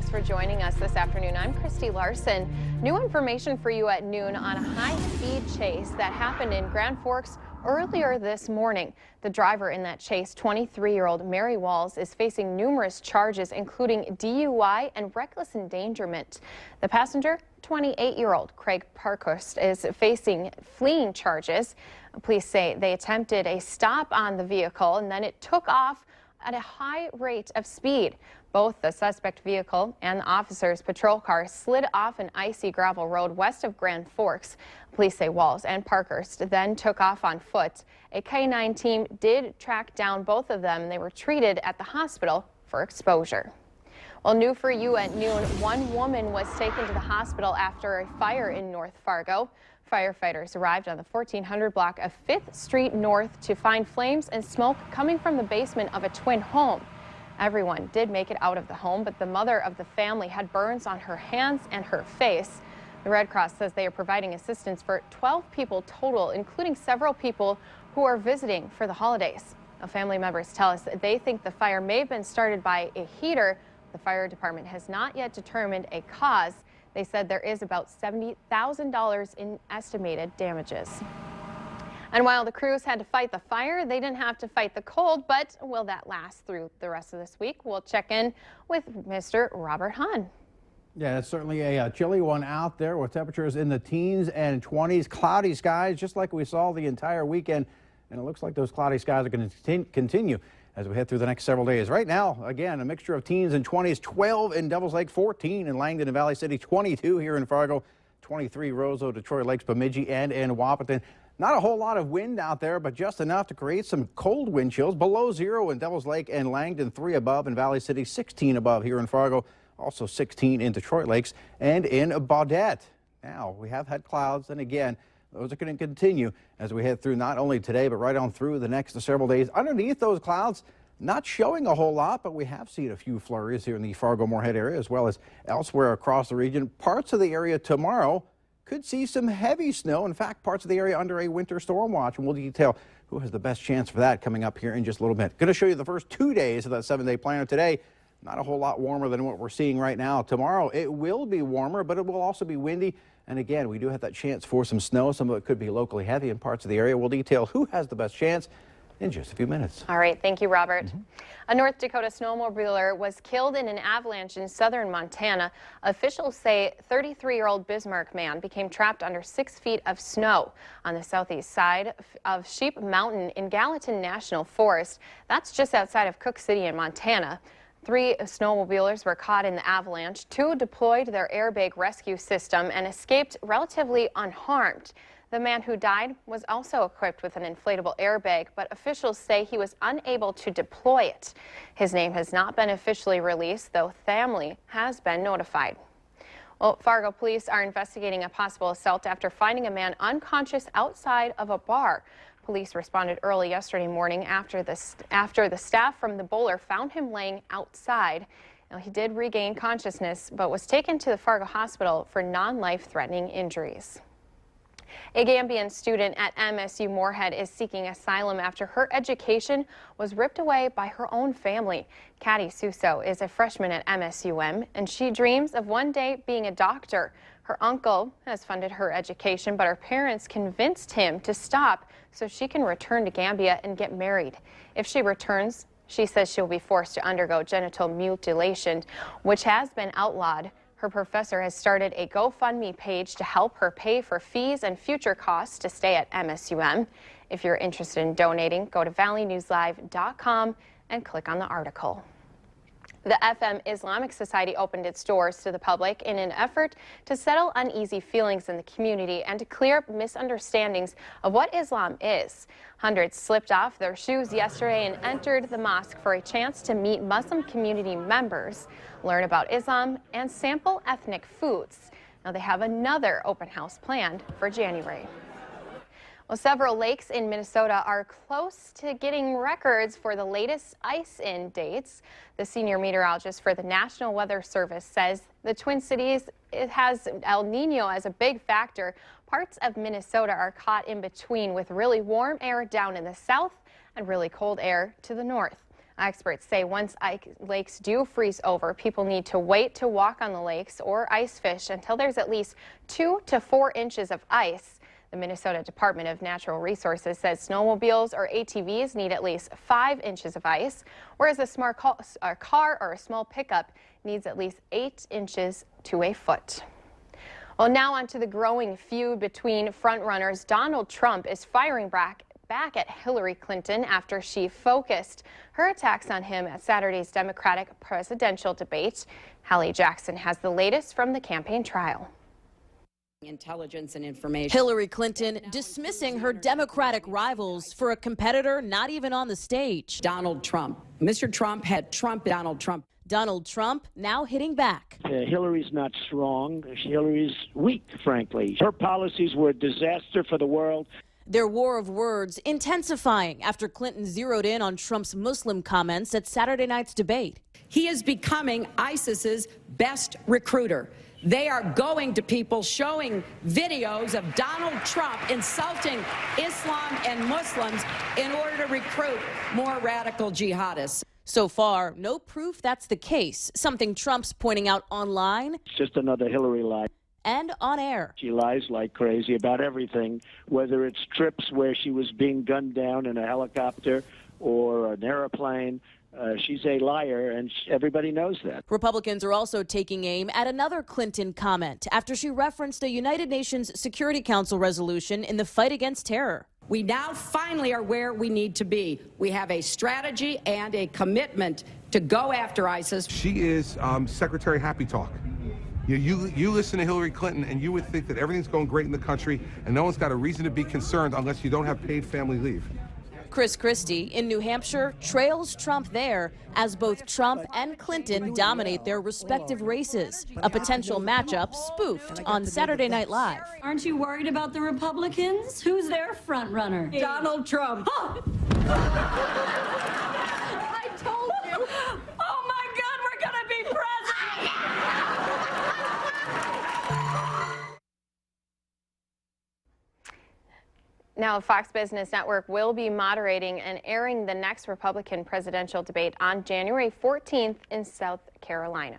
Thanks for joining us this afternoon. I'm Christy Larson. New information for you at noon on a high-speed chase that happened in Grand Forks earlier this morning. The driver in that chase, 23-year-old Mary Walls, is facing numerous charges, including DUI and reckless endangerment. The passenger, 28-year-old Craig Parkhurst, is facing fleeing charges. Police say they attempted a stop on the vehicle and then it took off at a high rate of speed. Both the suspect vehicle and the officer's patrol car slid off an icy gravel road west of Grand Forks. Police say Walls and Parkhurst then took off on foot. A K-9 team did track down both of them and they were treated at the hospital for exposure. Well, new for you at noon, one woman was taken to the hospital after a fire in North Fargo. Firefighters arrived on the 1400 block of 5th Street North to find flames and smoke coming from the basement of a twin home. Everyone did make it out of the home, but the mother of the family had burns on her hands and her face. The Red Cross says they are providing assistance for 12 people total, including several people who are visiting for the holidays. Family members tell us that they think the fire may have been started by a heater. The fire department has not yet determined a cause. They said there is about $70,000 in estimated damages. And while the crews had to fight the fire, they didn't have to fight the cold, but will that last through the rest of this week? We'll check in with Mr. Robert Hahn. Yeah, it's certainly a chilly one out there with temperatures in the teens and 20s, cloudy skies, just like we saw the entire weekend. And it looks like those cloudy skies are going to continue as we head through the next several days. Right now, again, a mixture of teens and 20s, 12 in Devils Lake, 14 in Langdon and Valley City, 22 here in Fargo, 23 Roseau, Detroit Lakes, Bemidji, and in Wahpeton. Not a whole lot of wind out there, but just enough to create some cold wind chills. Below zero in Devils Lake and Langdon, 3 above in Valley City, 16 above here in Fargo, also 16 in Detroit Lakes and in Baudette. Now, we have had clouds, and again, those are going to continue as we head through not only today, but right on through the next several days. Underneath those clouds, not showing a whole lot, but we have seen a few flurries here in the Fargo-Moorhead area as well as elsewhere across the region. Parts of the area tomorrow could see some heavy snow. In fact, parts of the area under a winter storm watch, and we'll detail who has the best chance for that coming up here in just a little bit. Going to show you the first 2 days of that 7-day planner today. Not a whole lot warmer than what we're seeing right now. Tomorrow, it will be warmer, but it will also be windy. And again, we do have that chance for some snow. Some of it could be locally heavy in parts of the area. We'll detail who has the best chance in just a few minutes. All right. Thank you, Robert. A North Dakota snowmobiler was killed in an avalanche in southern Montana. Officials say 33-year-old Bismarck man became trapped under 6 feet of snow on the southeast side of Sheep Mountain in Gallatin National Forest. That's just outside of Cook City in Montana. 3 snowmobilers were caught in the avalanche. 2 deployed their airbag rescue system and escaped relatively unharmed. The man who died was also equipped with an inflatable airbag, but officials say he was unable to deploy it. His name has not been officially released, though family has been notified. Well, Fargo police are investigating a possible assault after finding a man unconscious outside of a bar. Police responded early yesterday morning after the staff from the bowler found him laying outside. Now, he did regain consciousness, but was taken to the Fargo hospital for non-life-threatening injuries. A Gambian student at MSU Moorhead is seeking asylum after her education was ripped away by her own family. Caddy Suso is a freshman at MSUM, and she dreams of one day being a doctor. Her uncle has funded her education, but her parents convinced him to stop so she can return to Gambia and get married. If she returns, she says she'll be forced to undergo genital mutilation, which has been outlawed. Her professor has started a GoFundMe page to help her pay for fees and future costs to stay at MSUM. If you're interested in donating, go to valleynewslive.com and click on the article. The FM Islamic Society opened its doors to the public in an effort to settle uneasy feelings in the community and to clear up misunderstandings of what Islam is. Hundreds slipped off their shoes yesterday and entered the mosque for a chance to meet Muslim community members, learn about Islam, and sample ethnic foods. Now they have another open house planned for January. Well, several lakes in Minnesota are close to getting records for the latest ice-in dates. The senior meteorologist for the National Weather Service says the Twin Cities, it has El Nino as a big factor. Parts of Minnesota are caught in between with really warm air down in the south and really cold air to the north. Experts say once lakes do freeze over, people need to wait to walk on the lakes or ice fish until there's at least 2 to 4 inches of ice. The Minnesota Department of Natural Resources says snowmobiles or ATVs need at least 5 inches of ice, whereas a car or a small pickup needs at least 8 inches to a foot. Well, now on to the growing feud between frontrunners. Donald Trump is firing back at Hillary Clinton after she focused her attacks on him at Saturday's Democratic presidential debate. Hallie Jackson has the latest from the campaign trail. Intelligence and information. Hillary Clinton dismissing her Democratic rivals for a competitor not even on the stage. Donald Trump. Mr. Trump had Donald Trump. Donald Trump now hitting back. Hillary's not strong. Hillary's weak, frankly. Her policies were a disaster for the world. Their war of words intensifying after Clinton zeroed in on Trump's Muslim comments at Saturday night's debate. He is becoming ISIS's best recruiter. They are going to people showing videos of Donald Trump insulting Islam and Muslims in order to recruit more radical jihadists. So far, no proof that's the case, something Trump's pointing out online. It's just another Hillary lie. And on air. She lies like crazy about everything, whether it's trips where she was being gunned down in a helicopter or an airplane. She's a liar, and everybody knows that. Republicans are also taking aim at another Clinton comment after she referenced a United Nations Security Council resolution in the fight against terror. We now finally are where we need to be. We have a strategy and a commitment to go after ISIS. She is Secretary Happy Talk. You listen to Hillary Clinton and you would think that everything's going great in the country and no one's got a reason to be concerned unless you don't have paid family leave. Chris Christie in New Hampshire trails Trump there as both Trump and Clinton dominate their respective races. A potential matchup spoofed on Saturday Night Live. Aren't you worried about the Republicans? Who's their front runner? Donald Trump. Oh. I told you. Oh my God, we're going to be president. Now, Fox Business Network will be moderating and airing the next Republican presidential debate on January 14th in South Carolina.